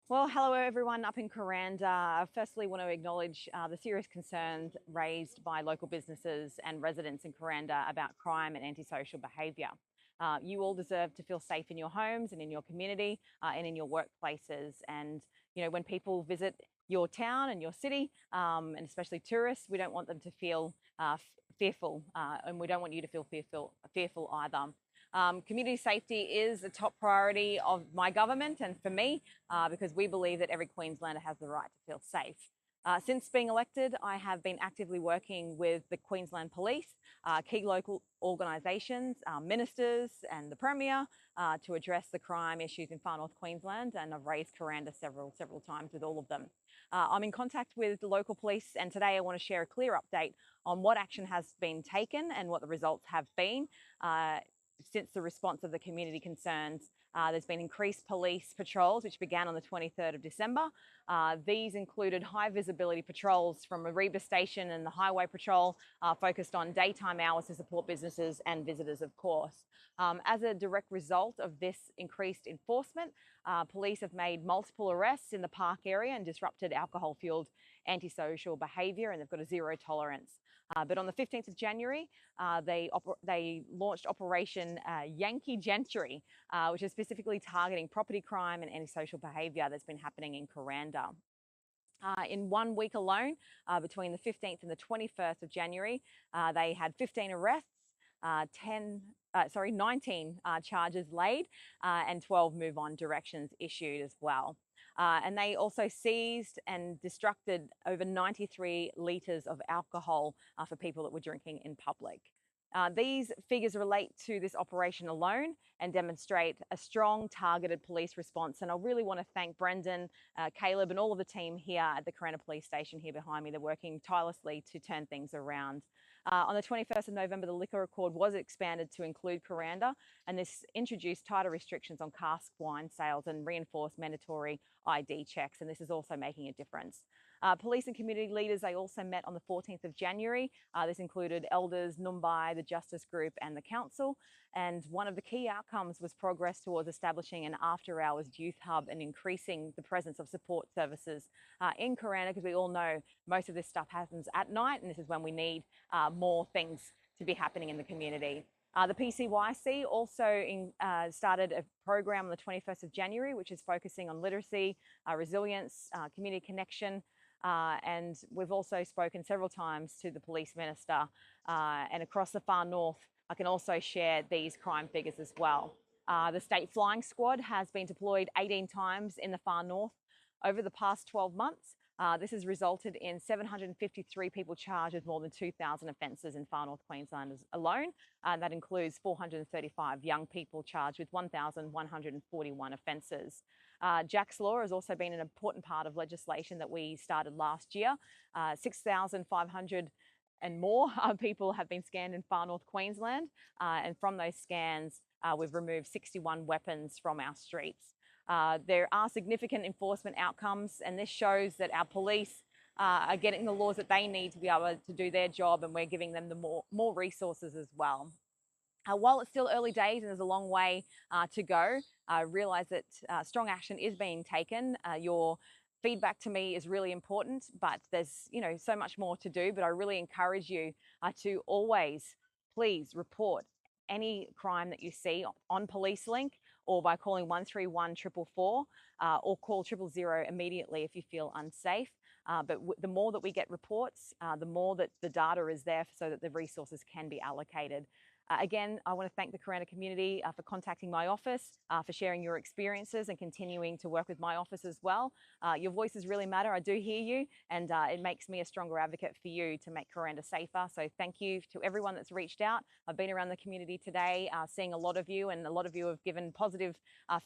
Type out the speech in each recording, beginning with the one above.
Well, hello everyone up in Kuranda. I firstly want to acknowledge the serious concerns raised by local businesses and residents in Kuranda about crime and antisocial behaviour. You all deserve to feel safe in your homes and in your community and in your workplaces. And, when people visit your town and your city, and especially tourists, we don't want them to feel fearful, and we don't want you to feel fearful either. Community safety is a top priority of my government and for me, because we believe that every Queenslander has the right to feel safe. Since being elected, I have been actively working with the Queensland Police, key local organisations, ministers and the Premier to address the crime issues in far north Queensland, and I've raised Kuranda several times with all of them. I'm in contact with the local police, and today I want to share a clear update on what action has been taken and what the results have been. Since the response of the community concerns. There's been increased police patrols, which began on the 23rd of December. These included high visibility patrols from Ariba Station and the Highway Patrol, focused on daytime hours to support businesses and visitors, of course. As a direct result of this increased enforcement, police have made multiple arrests in the park area and disrupted alcohol-fueled antisocial behaviour, and they've got a zero tolerance. But on the 15th of January, they launched Operation Yankee Gentry, which is specifically targeting property crime and antisocial behaviour that's been happening in Kuranda. In 1 week alone, between the 15th and the 21st of January, they had 15 arrests, 19 charges laid, and 12 move on directions issued as well. And they also seized and destructed over 93 litres of alcohol for people that were drinking in public. These figures relate to this operation alone and demonstrate a strong targeted police response. And I really want to thank Brendan, Caleb and all of the team here at the Kuranda Police Station here behind me. They're working tirelessly to turn things around. On the 21st of November, the liquor accord was expanded to include Kuranda, and this introduced tighter restrictions on cask wine sales and reinforced mandatory ID checks, and this is also making a difference. Police and community leaders, they also met on the 14th of January. This included elders, Numbai, the Justice Group and the Council. And one of the key outcomes was progress towards establishing an after-hours youth hub and increasing the presence of support services in Kuranda, because we all know most of this stuff happens at night, and this is when we need more things to be happening in the community. The PCYC also started a program on the 21st of January, which is focusing on literacy, resilience, community connection, and we've also spoken several times to the police minister, and across the far north, I can also share these crime figures as well. The state flying squad has been deployed 18 times in the far north over the past 12 months. This has resulted in 753 people charged with more than 2,000 offences in far north Queensland alone. That includes 435 young people charged with 1,141 offences. Jack's Law has also been an important part of legislation that we started last year. 6,500 and more people have been scanned in far north Queensland, and from those scans, we've removed 61 weapons from our streets. There are significant enforcement outcomes, and this shows that our police are getting the laws that they need to be able to do their job, and we're giving them the more resources as well. While it's still early days and there's a long way to go, I realise that strong action is being taken. Your feedback to me is really important, but there's so much more to do. But I really encourage you to always, please report any crime that you see on Police Link, or by calling 131 444, or call 000 immediately if you feel unsafe. But the more that we get reports, the more that the data is there so that the resources can be allocated. Again, I want to thank the Kuranda community for contacting my office, for sharing your experiences and continuing to work with my office as well. Your voices really matter. I do hear you, and it makes me a stronger advocate for you to make Kuranda safer. So thank you to everyone that's reached out. I've been around the community today, seeing a lot of you, and a lot of you have given positive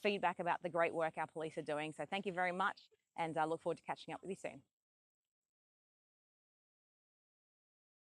feedback about the great work our police are doing. So thank you very much, and I look forward to catching up with you soon.